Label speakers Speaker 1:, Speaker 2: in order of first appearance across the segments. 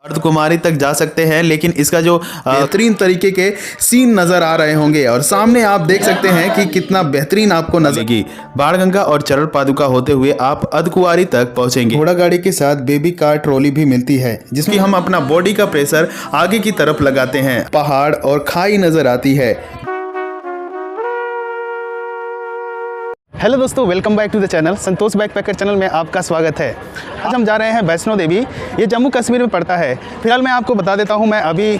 Speaker 1: अर्धकुमारी तक जा सकते हैं, लेकिन इसका जो बेहतरीन तरीके के सीन नजर आ रहे होंगे और सामने आप देख सकते हैं कि कितना बेहतरीन आपको नजरेगी। बाणगंगा और चरण पादुका होते हुए आप अर्धकुमारी तक पहुंचेंगे। घोड़ा गाड़ी के साथ बेबी कार ट्रॉली भी मिलती है, जिसकी हम अपना बॉडी का प्रेशर आगे की तरफ लगाते हैं। पहाड़ और खाई नजर आती है।
Speaker 2: हेलो दोस्तों, welcome back to the channel. Santosh Backpacker channel में आपका स्वागत है। आज हम जा रहे हैं वैष्णो देवी। ये जम्मू कश्मीर में पड़ता है। फिलहाल मैं आपको बता देता हूँ, मैं अभी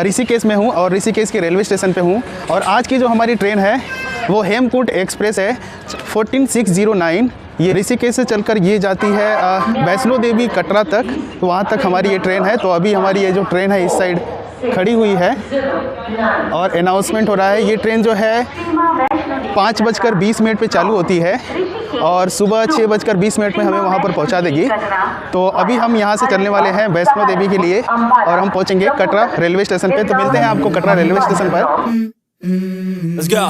Speaker 2: ऋषिकेश में हूँ और ऋषिकेश के रेलवे स्टेशन पे हूँ। और आज की जो हमारी ट्रेन है वो हेमकूट एक्सप्रेस है 14609। ये ऋषिकेश से चलकर ये जाती है वैष्णो देवी कटरा तक, तो वहाँ तक हमारी ये ट्रेन है। तो अभी हमारी ये जो ट्रेन है इस साइड खड़ी हुई है और अनाउंसमेंट हो रहा है। ये ट्रेन जो है 5:20 पे चालू होती है और सुबह 6:20 में हमें वहाँ पर पहुँचा देगी। तो अभी हम यहाँ से चलने वाले हैं वैष्णो देवी के लिए और हम पहुँचेंगे कटरा रेलवे स्टेशन पे। तो मिलते हैं आपको कटरा रेलवे स्टेशन पर।
Speaker 3: Let's go.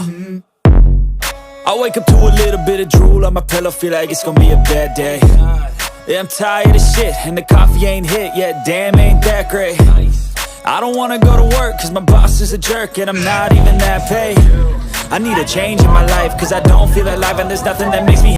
Speaker 3: I wake up to a little bit of drool on my pillow, feel like it's gonna be a bad day. Yeah, I'm tired of shit and the coffee ain't hit yet, damn ain't that great. I don't wanna go to work cause my boss is a jerk and I'm not even that paid. I need a change in my life cause I don't feel alive and there's nothing that makes me.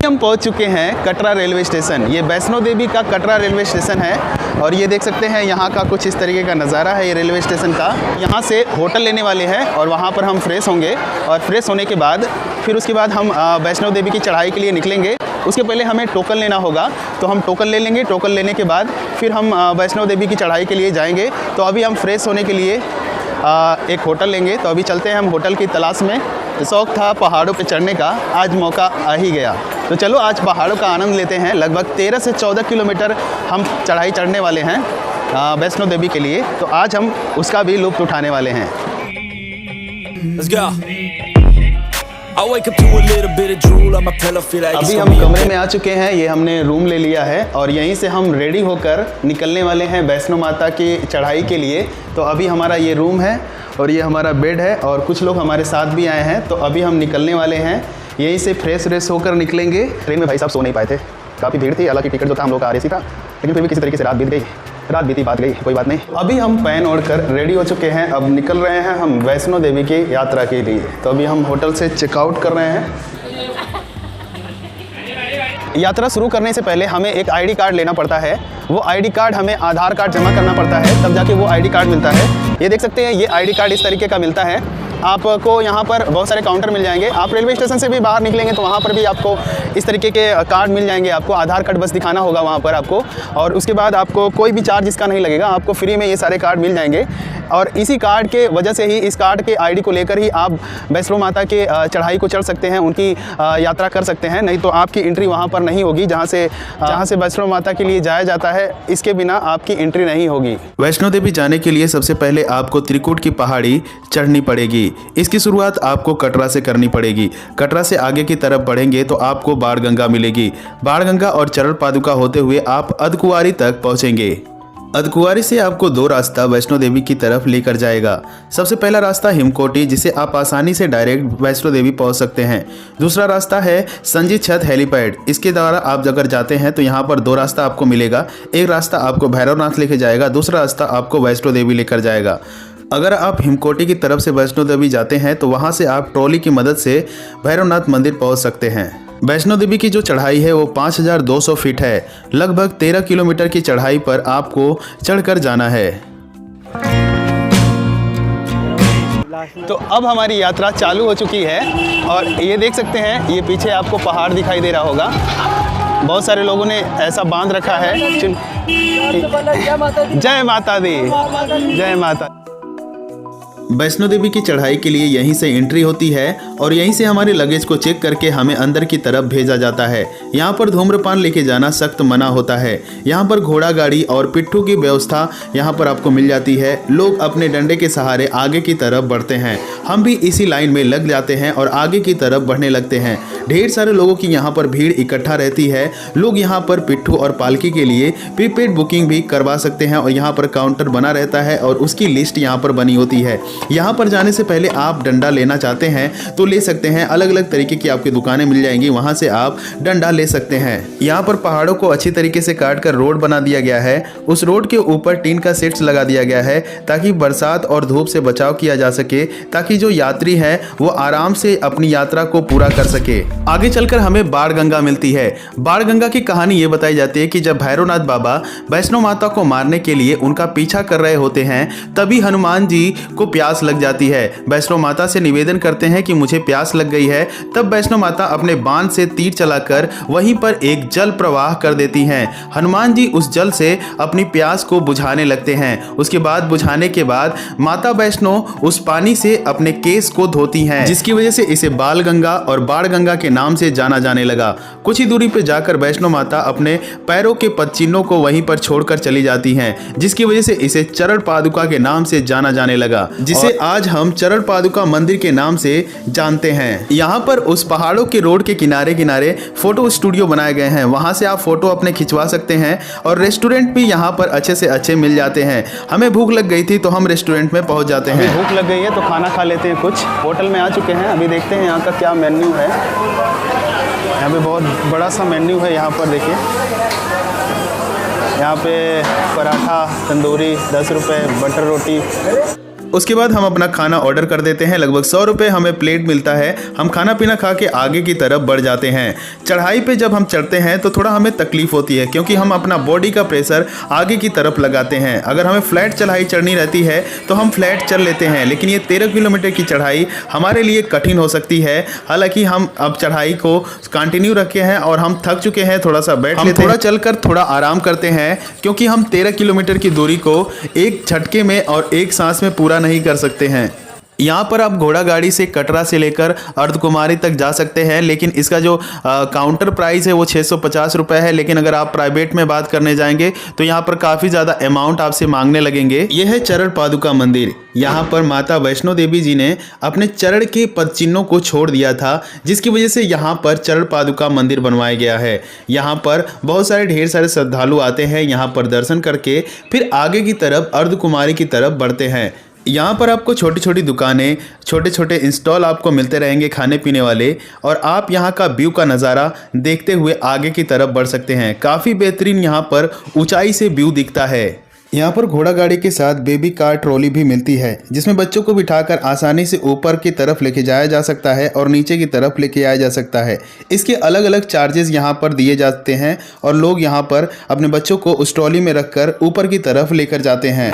Speaker 2: हम पहुंच चुके हैं Katra railway station. ये वैष्णो देवी का Katra railway station है और ये देख सकते हैं यहाँ का कुछ इस तरीके का नज़ारा है ये रेलवे स्टेशन का। यहाँ से होटल लेने वाले हैं और वहाँ पर हम फ्रेश होंगे और फ्रेश होने के बाद फिर उसके बाद हम वैष्णो देवी की चढ़ाई के लिए निकलेंगे। उसके पहले हमें टोकन लेना होगा, तो हम टोकन ले लेंगे। टोकन लेने के बाद फिर हम वैष्णो देवी की चढ़ाई के लिए जाएंगे। तो अभी हम फ्रेश होने के लिए एक होटल लेंगे। तो अभी चलते हैं हम होटल की तलाश में। शौक़ था पहाड़ों पे चढ़ने का, आज मौका आ ही गया। तो चलो आज पहाड़ों का आनंद लेते हैं। लगभग 13 से 14 किलोमीटर हम चढ़ाई चढ़ने वाले हैं वैष्णो देवी के लिए। तो आज हम उसका भी लुत्फ़ उठाने वाले हैं।
Speaker 3: Let's go. I wake up to a little bit of drool on my pillow, feel like it's
Speaker 2: अभी
Speaker 3: gonna
Speaker 2: हम
Speaker 3: be a
Speaker 2: कमरे में आ चुके हैं। ये हमने रूम ले लिया है और यहीं से हम रेडी होकर निकलने वाले हैं वैष्णो माता की चढ़ाई के लिए। तो अभी हमारा ये रूम है और ये हमारा बेड है और कुछ लोग हमारे साथ भी आए हैं। तो अभी हम निकलने वाले हैं, यहीं से फ्रेश होकर निकलेंगे। ट्रेन में भाई साहब सो नहीं पाए थे, काफ़ी भीड़ थी। हालांकि टिकट जो था हम लोग का RAC था, लेकिन फिर भी किसी तरीके से रात बीत बीती बात गई, कोई बात नहीं। अभी हम पहन ओढ़ कर रेडी हो चुके हैं। अब निकल रहे हैं हम वैष्णो देवी की यात्रा के लिए। तो अभी हम होटल से चेकआउट कर रहे हैं। यात्रा शुरू करने से पहले हमें एक ID कार्ड लेना पड़ता है। वो ID कार्ड हमें आधार कार्ड जमा करना पड़ता है, तब जाके वो ID कार्ड मिलता है। ये देख सकते हैं, ये ID कार्ड इस तरीके का मिलता है। आपको यहाँ पर बहुत सारे काउंटर मिल जाएंगे। आप रेलवे स्टेशन से भी बाहर निकलेंगे तो वहाँ पर भी आपको इस तरीके के कार्ड मिल जाएंगे। आपको आधार कार्ड बस दिखाना होगा वहाँ पर आपको, और उसके बाद आपको कोई भी चार्ज इसका नहीं लगेगा। आपको फ्री में ये सारे कार्ड मिल जाएंगे और इसी कार्ड के वजह से ही, इस कार्ड के ID को लेकर ही आप वैष्णो माता के चढ़ाई को चढ़ सकते हैं, उनकी यात्रा कर सकते हैं। नहीं तो आपकी एंट्री वहाँ पर नहीं होगी। जहाँ से वैष्णो माता के लिए जाया जाता है, इसके बिना आपकी एंट्री नहीं होगी।
Speaker 1: वैष्णो देवी जाने के लिए सबसे पहले आपको त्रिकुट की पहाड़ी चढ़नी पड़ेगी। इसकी शुरुआत आपको कटरा से करनी पड़ेगी। कटरा से आगे की तरफ बढ़ेंगे तो आपको बाणगंगा मिलेगी। बाणगंगा और चरण पादुका होते हुए आप अर्धकुमारी तक पहुंचेंगे। अर्धकुमारी से आपको दो रास्ता वैष्णो देवी की तरफ लेकर जाएगा। सबसे पहला रास्ता हिमकोटी, जिसे आप आसानी से डायरेक्ट वैष्णो देवी पहुंच सकते हैं। दूसरा रास्ता है संजी छत हेलीपैड। इसके द्वारा आप अगर जाते हैं तो यहाँ पर दो रास्ता आपको मिलेगा। एक रास्ता आपको भैरवनाथ लेके जाएगा, दूसरा रास्ता आपको वैष्णो देवी लेकर जाएगा। अगर आप हिमकोटी की तरफ से वैष्णो देवी जाते हैं तो वहाँ से आप ट्रॉली की मदद से भैरवनाथ मंदिर पहुँच सकते हैं। वैष्णो देवी की जो चढ़ाई है वो 5200 फीट है। लगभग 13 किलोमीटर की चढ़ाई पर आपको चढ़कर जाना है।
Speaker 2: तो अब हमारी यात्रा चालू हो चुकी है और ये देख सकते हैं, ये पीछे आपको पहाड़ दिखाई दे रहा होगा। बहुत सारे लोगों ने ऐसा बांध रखा है। जय माता दी, जय माता।
Speaker 1: वैष्णो देवी की चढ़ाई के लिए यहीं से एंट्री होती है और यहीं से हमारे लगेज को चेक करके हमें अंदर की तरफ भेजा जाता है। यहाँ पर धूम्रपान लेके जाना सख्त मना होता है। यहाँ पर घोड़ा गाड़ी और पिट्ठू की व्यवस्था यहाँ पर आपको मिल जाती है। लोग अपने डंडे के सहारे आगे की तरफ बढ़ते हैं। हम भी इसी लाइन में लग जाते हैं और आगे की तरफ बढ़ने लगते हैं। ढेर सारे लोगों की यहाँ पर भीड़ इकट्ठा रहती है। लोग यहाँ पर पिट्ठू और पालकी के लिए प्रीपेड बुकिंग भी करवा सकते हैं और यहाँ पर काउंटर बना रहता है और उसकी लिस्ट यहाँ पर बनी होती है। यहाँ पर जाने से पहले आप डंडा लेना चाहते हैं तो ले सकते हैं, अलग अलग तरीके की आपकी दुकानें मिल जाएंगी, वहाँ से आप डंडा ले सकते हैं। यहाँ पर पहाड़ों को अच्छी तरीके से काट कर रोड बना दिया गया है। उस रोड के ऊपर टीन का सेट्स लगा दिया गया है ताकि बरसात और धूप से बचाव किया जा सके, ताकि जो यात्री है वो आराम से अपनी यात्रा को पूरा कर सके। आगे चलकर हमें बाण गंगा मिलती है। बाण गंगा की कहानी ये बताई जाती है कि जब भैरवनाथ बाबा वैष्णो माता को मारने के लिए उनका पीछा कर रहे होते हैं, तभी हनुमान जी को प्यास लग जाती है। वैष्णो माता से निवेदन करते हैं कि मुझे प्यास लग गई है। तब वैष्णो माता अपने बाण से तीर चलाकर वहीं पर एक जल प्रवाह कर देती हैं। हनुमान जी उस जल से अपनी प्यास को बुझाने लगते हैं। उसके बाद बुझाने के बाद माता वैष्णो उस पानी से अपने केस को धोती हैं, जिसकी वजह से इसे बाल गंगा और बाण गंगा के नाम से जाना जाने लगा। कुछ ही दूरी पर जाकर वैष्णो माता अपने पैरों के पदचिन्हों को वहीं पर छोड़कर चली जाती हैं, जिसकी वजह से इसे चरण पादुका के नाम से जाना जाने लगा, जिसे आज हम चरण पादुका मंदिर के नाम से जानते हैं। यहाँ पर उस पहाड़ों के रोड के किनारे किनारे फोटो स्टूडियो बनाए गए हैं, वहां से आप फोटो अपने खिंचवा सकते हैं और रेस्टोरेंट भी यहाँ पर अच्छे से अच्छे मिल जाते हैं। हमें भूख लग गई थी तो हम रेस्टोरेंट में पहुंच जाते हैं।
Speaker 2: भूख लग गई है तो खाना खा लेते हैं। कुछ होटल में आ चुके हैं, अभी देखते हैं यहाँ का क्या मेन्यू है। यहाँ पे बहुत बड़ा सा मेन्यू है। यहाँ पर देखिए, यहाँ पे पराठा तंदूरी 10 रुपये, बटर रोटी।
Speaker 1: उसके बाद हम अपना खाना ऑर्डर कर देते हैं। लगभग 100 रुपये हमें प्लेट मिलता है। हम खाना पीना खा के आगे की तरफ बढ़ जाते हैं। चढ़ाई पे जब हम चढ़ते हैं तो थोड़ा हमें तकलीफ होती है, क्योंकि हम अपना बॉडी का प्रेशर आगे की तरफ लगाते हैं। अगर हमें फ्लैट चढ़ाई चढ़नी रहती है तो हम फ्लैट चढ़ लेते हैं, लेकिन ये 13 किलोमीटर की चढ़ाई हमारे लिए कठिन हो सकती है। हालांकि हम अब चढ़ाई को कंटिन्यू रखे हैं और हम थक चुके हैं, थोड़ा सा बैठ लेते हैं, थोड़ा चलकर थोड़ा आराम करते हैं, क्योंकि हम 13 किलोमीटर की दूरी को एक झटके में और एक सांस में पूरा नहीं कर सकते हैं। यहाँ पर आप घोड़ा गाड़ी से कटरा से लेकर अर्धकुमारी तक जा सकते हैं, लेकिन इसका जो काउंटर प्राइस है वो 650 रुपये है। लेकिन अगर आप प्राइवेट में बात करने जाएंगे तो यहाँ पर काफ़ी ज़्यादा अमाउंट आपसे मांगने लगेंगे। यह है चरण पादुका मंदिर। यहाँ पर माता वैष्णो देवी जी ने अपने चरण के पदचिन्हों को छोड़ दिया था, जिसकी वजह से यहाँ पर चरण पादुका मंदिर बनवाया गया है। यहाँ पर बहुत सारे ढेर सारे श्रद्धालु आते हैं, यहाँ पर दर्शन करके फिर आगे की तरफ अर्धकुमारी की तरफ बढ़ते हैं। यहाँ पर आपको छोटी छोटी दुकानें, छोटे छोटे इंस्टॉल आपको मिलते रहेंगे खाने पीने वाले, और आप यहाँ का व्यू का नज़ारा देखते हुए आगे की तरफ बढ़ सकते हैं। काफ़ी बेहतरीन यहाँ पर ऊंचाई से व्यू दिखता है। यहाँ पर घोड़ा गाड़ी के साथ बेबी कार ट्रॉली भी मिलती है, जिसमें बच्चों को बिठाकर आसानी से ऊपर की तरफ लेके जाया जा सकता है और नीचे की तरफ लेके आया जा सकता है। इसके अलग अलग चार्जेस यहाँ पर दिए जाते हैं और लोग यहाँ पर अपने बच्चों को उस ट्रॉली में रखकर ऊपर की तरफ लेकर जाते हैं।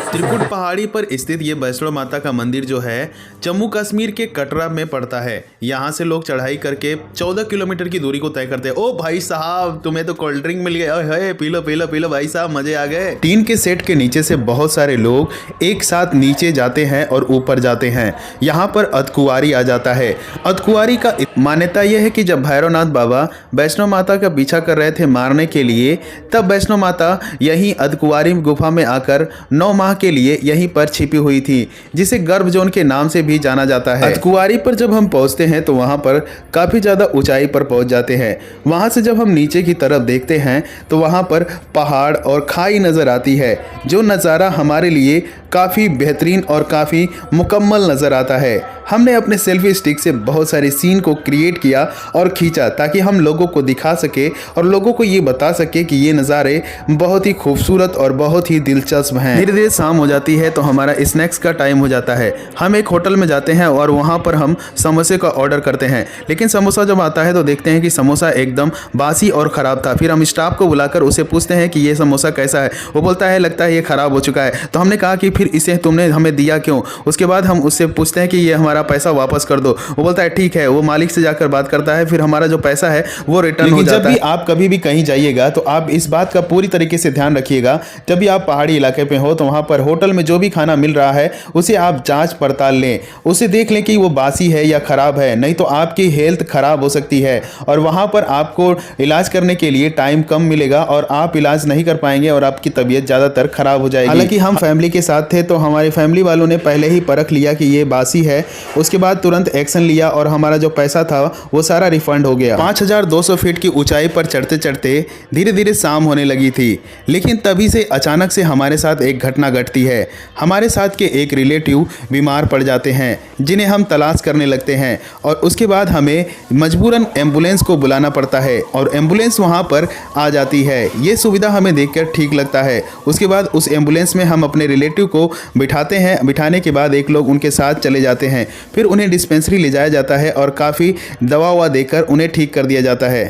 Speaker 1: त्रिकुट पहाड़ी पर स्थित ये वैष्णो माता का मंदिर जो है जम्मू कश्मीर के कटरा में पड़ता है। यहाँ से लोग चढ़ाई करके 14 किलोमीटर की दूरी को तय करते हैं। ओ भाई साहब, तुम्हें तो कोल्ड ड्रिंक मिल गया है, P low P low P low भाई साहब, मजे आ गए। टीन के सेट के नीचे से बहुत सारे लोग एक साथ नीचे जाते हैं और ऊपर जाते हैं। यहाँ पर अधकुआरी आ जाता है। अधकुआरी का मान्यता यह है कि जब भैरवनाथ बाबा वैष्णो माता का पीछा कर रहे थे मारने के लिए, तब वैष्णो माता यहीं अधकुआरी गुफा में आकर 9 माह के लिए यहीं पर छिपी हुई थी, जिसे गर्भ जोन के नाम से भी जाना जाता है। अधकुआरी पर जब हम पहुंचते हैं तो वहां पर काफी ज्यादा ऊंचाई पर पहुंच जाते हैं। वहां से जब हम नीचे की तरफ देखते हैं तो वहां पर पहाड़ और खाई नजर आती है, जो नज़ारा हमारे लिए काफ़ी बेहतरीन और काफ़ी मुकम्मल नज़र आता है। हमने अपने सेल्फी स्टिक से बहुत सारे सीन को क्रिएट किया और खींचा, ताकि हम लोगों को दिखा सके और लोगों को ये बता सके कि ये नज़ारे बहुत ही खूबसूरत और बहुत ही दिलचस्प हैं। धीरे धीरे शाम हो जाती है तो हमारा स्नैक्स का टाइम हो जाता है। हम एक होटल में जाते हैं और वहाँ पर हम समोसे का ऑर्डर करते हैं, लेकिन समोसा जब आता है तो देखते हैं कि समोसा एकदम बासी और ख़राब था। फिर हम स्टाफ को बुलाकर उसे पूछते हैं कि ये समोसा कैसा है। वो बोलता है लगता है ये ख़राब हो चुका है। तो हमने कहा कि फिर इसे तुमने हमें दिया क्यों? उसके बाद हम उससे पूछते हैं कि ये हमारा पैसा वापस कर दो। वो बोलता है ठीक है। वो मालिक से जाकर बात करता है, फिर हमारा जो पैसा है वो रिटर्न हो जाता है। जब भी आप कभी भी कहीं जाइएगा तो आप इस बात का पूरी तरीके से ध्यान रखिएगा, जब भी आप पहाड़ी इलाके पे हो तो वहाँ पर होटल में जो भी खाना मिल रहा है उसे आप जांच पड़ताल लें, उसे देख लें कि वो बासी है या ख़राब है, नहीं तो आपकी हेल्थ ख़राब हो सकती है और वहाँ पर आपको इलाज करने के लिए टाइम कम मिलेगा और आप इलाज नहीं कर पाएंगे और आपकी तबीयत ज़्यादातर ख़राब हो जाएगी। हालांकि हम फैमिली के साथ थे तो हमारी फैमिली वालों ने पहले ही परख लिया कि ये बासी है। उसके बाद तुरंत एक्शन लिया और हमारा जो पैसा था वो सारा रिफंड हो गया। 5200 फीट की ऊंचाई पर चढ़ते चढ़ते धीरे धीरे शाम होने लगी थी, लेकिन तभी से अचानक से हमारे साथ एक घटना घटती है। हमारे साथ के एक रिलेटिव बीमार पड़ जाते हैं जिन्हें हम तलाश करने लगते हैं और उसके बाद हमें मजबूरन एम्बुलेंस को बुलाना पड़ता है और एम्बुलेंस वहां पर आ जाती है। ये सुविधा हमें देखकर ठीक लगता है। उसके बाद उस एम्बुलेंस में हम अपने रिलेटिव को बिठाते हैं। बिठाने के बाद एक लोग उनके साथ चले जाते हैं, फिर उन्हें डिस्पेंसरी ले जाया जाता है और काफ़ी दवा ववा देकर उन्हें ठीक कर दिया जाता है।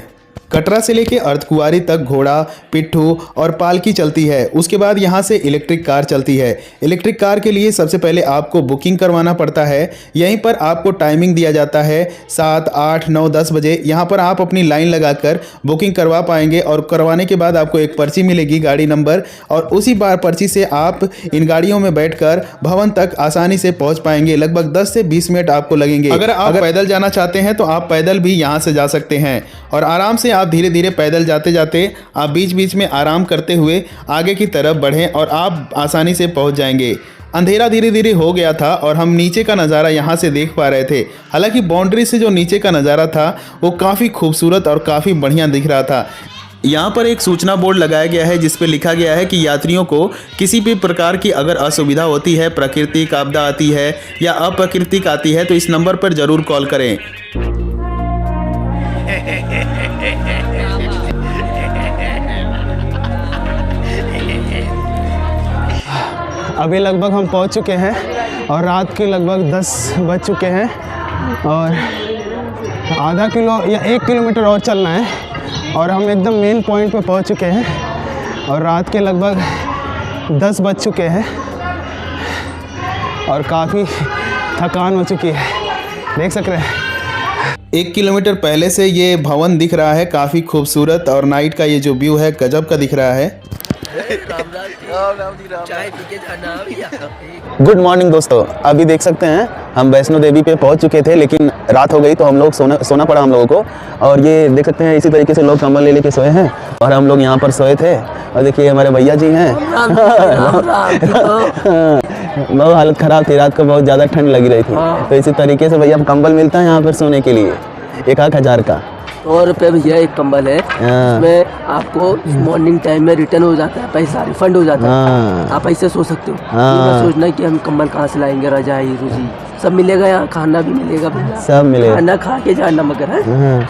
Speaker 1: कटरा से लेके अर्धकुंवारी तक घोड़ा, पिट्ठू और पालकी चलती है। उसके बाद यहाँ से इलेक्ट्रिक कार चलती है। इलेक्ट्रिक कार के लिए सबसे पहले आपको बुकिंग करवाना पड़ता है। यहीं पर आपको टाइमिंग दिया जाता है 7, 8, 9, 10 बजे। यहाँ पर आप अपनी लाइन लगाकर बुकिंग करवा पाएंगे और करवाने के बाद आपको एक पर्ची मिलेगी, गाड़ी नंबर, और उसी बार पर्ची से आप इन गाड़ियों में बैठकर भवन तक आसानी से पहुँच पाएंगे। लगभग 10 से 20 मिनट आपको लगेंगे। अगर आप पैदल जाना चाहते हैं तो आप पैदल भी यहाँ से जा सकते हैं और आराम से आप धीरे धीरे पैदल जाते जाते आप बीच बीच में आराम करते हुए आगे की तरफ बढ़ें और आप आसानी से पहुंच जाएंगे। अंधेरा धीरे धीरे हो गया था और हम नीचे का नज़ारा यहाँ से देख पा रहे थे। हालांकि बाउंड्री से जो नीचे का नज़ारा था वो काफ़ी खूबसूरत और काफ़ी बढ़िया दिख रहा था। यहाँ पर एक सूचना बोर्ड लगाया गया है जिस पे लिखा गया है कि यात्रियों को किसी भी प्रकार की अगर असुविधा होती है, प्राकृतिक आपदा आती है या अप्राकृतिक आती है, तो इस नंबर पर ज़रूर कॉल करें।
Speaker 2: अभी लगभग हम पहुंच चुके हैं और रात के लगभग 10 बज चुके हैं और आधा किलो या 1 किलोमीटर और चलना है और हम एकदम मेन पॉइंट पे पहुंच चुके हैं और रात के लगभग 10 बज चुके हैं और काफ़ी थकान हो चुकी है, देख सकते हैं।
Speaker 1: 1 किलोमीटर पहले से ये भवन दिख रहा है, काफ़ी खूबसूरत, और नाइट का ये जो व्यू है गजब का दिख रहा है।
Speaker 2: गुड मॉर्निंग दोस्तों, अभी देख सकते हैं हम वैष्णो देवी पे पहुंच चुके थे, लेकिन रात हो गई तो हम लोग सोना पड़ा हम लोगों को। और ये देख सकते हैं इसी तरीके से लोग कंबल ले लेके सोए हैं और हम लोग यहाँ पर सोए थे। और देखिए हमारे भैया जी हैं। बहुत हालत ख़राब थी, रात को बहुत ज़्यादा ठंड लगी रही थी, तो इसी तरीके से भैया कंबल मिलता है यहाँ पर सोने के लिए 1,000 का।
Speaker 4: 100 रुपये भैया एक कंबल है, उसमें आपको मॉर्निंग टाइम में रिटर्न हो जाता है, पैसा रिफंड हो जाता है, आप ऐसे सो सकते हो। ये सोचना कि हम कंबल कहाँ से लाएंगे, रजाई रुजी सब मिलेगा, यहाँ खाना भी मिलेगा भैया,
Speaker 2: सब मिलेगा,
Speaker 4: खाना खा के जाना मगर है।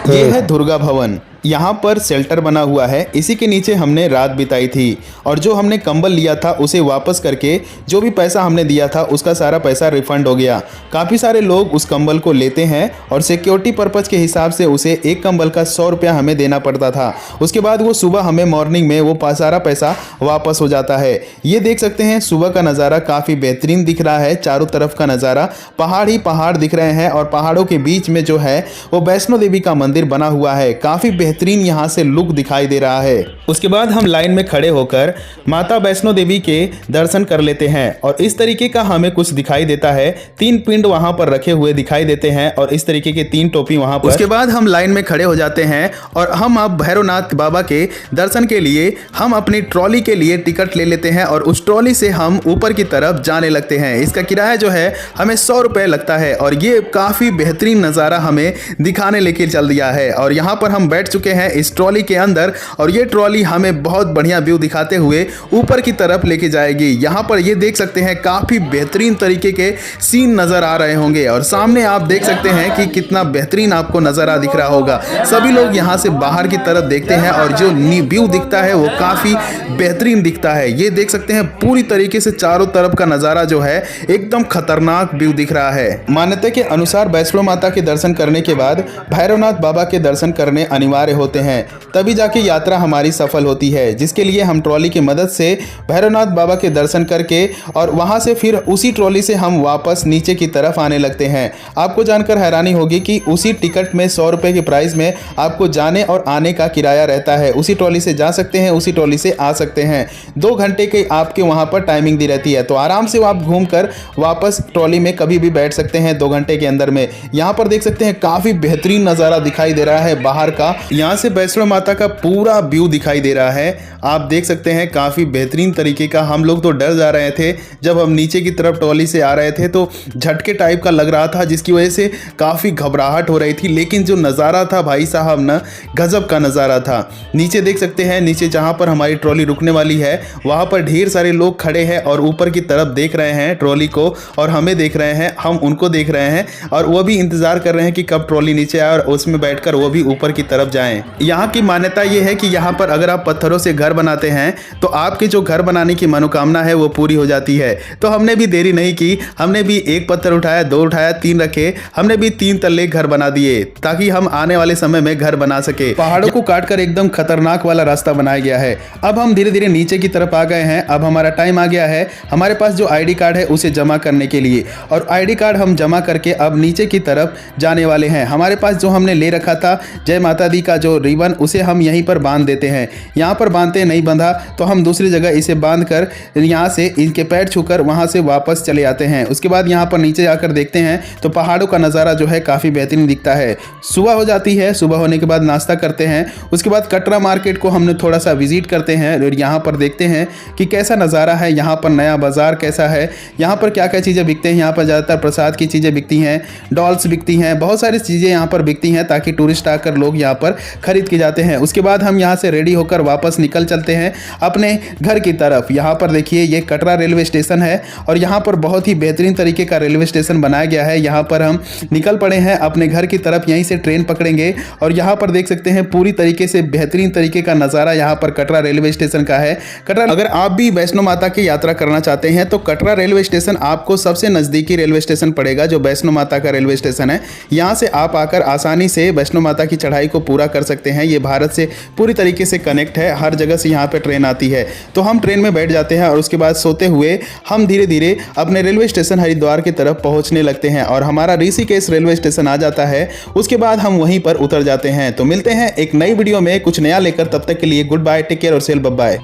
Speaker 1: ये है दुर्गा भवन। यहाँ पर शेल्टर बना हुआ है, इसी के नीचे हमने रात बिताई थी और जो हमने कंबल लिया था उसे वापस करके जो भी पैसा हमने दिया था उसका सारा पैसा रिफंड हो गया। काफ़ी सारे लोग उस कंबल को लेते हैं और सिक्योरिटी पर्पज़ के हिसाब से उसे एक कंबल का 100 रुपया हमें देना पड़ता था। उसके बाद वो सुबह हमें मॉर्निंग में वो सारा पैसा वापस हो जाता है। ये देख सकते हैं सुबह का नज़ारा काफ़ी बेहतरीन दिख रहा है। चारों तरफ का नज़ारा पहाड़ ही पहाड़ दिख रहे हैं और पहाड़ों के बीच में जो है वो वैष्णो देवी का मंदिर बना हुआ है। काफ़ी बेहतरीन यहाँ से लुक दिखाई दे रहा है। उसके बाद हम लाइन में खड़े होकर माता वैष्णो देवी के दर्शन कर लेते हैं और इस तरीके का हमें कुछ दिखाई देता है। 3 पिंड वहाँ पर रखे हुए दिखाई देते हैं और इस तरीके के 3 टोपी वहाँ पर। उसके बाद हम लाइन में खड़े हो जाते हैं और हम अब भैरवनाथ बाबा के दर्शन के लिए हम अपनी ट्रॉली के लिए टिकट ले लेते हैं और उस ट्रॉली से हम ऊपर की तरफ जाने लगते हैं। इसका किराया जो है हमें 100 रुपये लगता है और ये काफ़ी बेहतरीन नज़ारा हमें दिखाने लेके चल दिया है। और यहाँ पर हम बैठ चुके हैं इस ट्रॉली के अंदर और ये ट्रॉली हमें बहुत बढ़िया व्यू दिखाते हुए ऊपर की तरफ लेके जाएगी। यहाँ पर ये देख सकते हैं काफ़ी बेहतरीन तरीके के सीन नज़र आ रहे होंगे और सामने आप देख सकते हैं कि कितना बेहतरीन आपको नज़ारा दिख रहा होगा। सभी लोग यहाँ से बाहर की तरफ देखते हैं और जो व्यू दिखता है वो काफ़ी बेहतरीन दिखता है। ये देख सकते हैं पूरी तरीके से चारों तरफ का नज़ारा जो है एकदम खतरनाक व्यू दिख रहा है। मान्यता के अनुसार वैष्णो माता के दर्शन करने के बाद भैरवनाथ बाबा के दर्शन करने अनिवार्य होते हैं, तभी जाके यात्रा हमारी सफल होती है, जिसके लिए हम ट्रॉली की मदद से भैरवनाथ बाबा के दर्शन करके और वहां से फिर उसी ट्रॉली से हम वापस नीचे की तरफ आने लगते हैं। आपको जानकर हैरानी होगी कि उसी टिकट में 100 रुपये के प्राइस में आपको जाने और आने का किराया रहता है। उसी ट्रॉली से जा सकते हैं, उसी ट्रॉली से आ सकते हैं। 2 घंटे की आपके वहां पर टाइमिंग दी रहती है, तो आराम से आप घूम कर वापस ट्रॉली में कभी भी भी बैठ सकते हैं 2 घंटे के अंदर में। यहाँ पर देख सकते हैं काफ़ी बेहतरीन नज़ारा दिखाई दे रहा है बाहर का। यहाँ से वैष्णो माता का पूरा व्यू दिखाई दे रहा है, आप देख सकते हैं काफ़ी बेहतरीन तरीके का। हम लोग तो डर जा रहे थे जब हम नीचे की तरफ ट्रॉली से आ रहे थे तो झटके टाइप का लग रहा था, जिसकी वजह से काफ़ी घबराहट हो रही थी। लेकिन जो नज़ारा था भाई साहब ना, गजब का नज़ारा था। नीचे देख सकते हैं, नीचे जहाँ पर हमारी ट्रॉली रुकने वाली है वहाँ पर ढेर सारे लोग खड़े हैं और ऊपर की तरफ देख रहे हैं ट्रॉली को, और हमें देख रहे हैं, हम उनको देख रहे हैं, और वो भी इंतज़ार कर रहे हैं कि कब ट्रॉली नीचे आए और उसमें बैठकर वो भी ऊपर की तरफ जाएं। यहाँ की मान्यता ये है कि यहाँ पर अगर आप पत्थरों से घर बनाते हैं तो आपके जो घर बनाने की मनोकामना है वो पूरी हो जाती है। तो हमने भी देरी नहीं की, हमने भी 1 पत्थर उठाया, 2 उठाया, 3 रखे, हमने भी 3 तल्ले घर बना दिए ताकि हम आने वाले समय में घर बना सके। पहाड़ों को काटकर एकदम खतरनाक वाला रास्ता बनाया गया है। अब हम धीरे धीरे नीचे की तरफ आ गए हैं। अब हमारा टाइम आ गया है हमारे पास जो आईडी कार्ड है उसे जमा करने के लिए, और आईडी कार्ड हम जमा करके अब नीचे की तरफ जाने वाले हैं। हमारे पास जो हमने ले रखा था जय माता दी का जो रिबन, उसे हम यहीं पर बांध देते हैं। यहाँ पर बांधते नहीं बंधा तो हम दूसरी जगह इसे बांध कर यहाँ से इनके पैर छूकर वहाँ से वापस चले आते हैं। उसके बाद यहाँ पर नीचे जाकर देखते हैं तो पहाड़ों का नज़ारा जो है काफ़ी बेहतरीन दिखता है। सुबह हो जाती है, सुबह होने के बाद नाश्ता करते हैं। उसके बाद कटरा मार्केट को हमने थोड़ा सा विजिट करते हैं और यहाँ पर देखते हैं कि कैसा नज़ारा है, यहाँ पर नया बाज़ार कैसा है, यहाँ पर क्या क्या चीज़ें बिकते हैं। यहाँ पर ज़्यादातर प्रसाद की चीज़ें बिकती हैं, डॉल्स बिकती हैं, बहुत सारी चीज़ें यहाँ पर बिकती हैं ताकि टूरिस्ट आकर लोग यहाँ पर खरीद के जाते हैं। उसके बाद हम यहाँ से रेडी होकर वापस निकल चलते हैं अपने घर की तरफ। यहाँ पर देखिए ये कटरा रेलवे स्टेशन है और यहाँ पर बहुत ही बेहतरीन तरीके का रेलवे स्टेशन बनाया गया है। यहाँ पर हम निकल पड़े हैं अपने घर की तरफ, यहीं से ट्रेन पकड़ेंगे और यहाँ पर देख सकते हैं पूरी तरीके से बेहतरीन तरीके का नज़ारा यहाँ पर कटरा रेलवे स्टेशन का है। कटरा, अगर आप भी वैष्णो माता की यात्रा करना चाहते हैं तो कटरा रेलवे स्टेशन आपको सबसे नज़दीकी रेलवे स्टेशन पड़ेगा, जो वैष्णो माता का रेलवे स्टेशन है। यहाँ से आप आकर आसानी से वैष्णो माता की चढ़ाई को पूरा कर सकते हैं। ये भारत से पूरी तरीके से कनेक्ट है, हर जगह से यहाँ पर ट्रेन आती है। तो हम ट्रेन में बैठ जाते हैं और उसके बाद सोते हुए हम धीरे धीरे अपने रेलवे स्टेशन हरिद्वार की तरफ पहुँचने लगते हैं और हमारा ऋषिकेश रेलवे स्टेशन आ जाता है। उसके बाद हम वहीं पर उतर जाते हैं। तो मिलते हैं एक नई वीडियो में कुछ नया लेकर, तब तक के लिए गुड बाय, टेक केयर और सेल bye.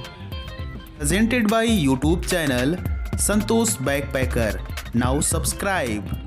Speaker 2: Presented by YouTube channel Santosh Backpacker. Now subscribe.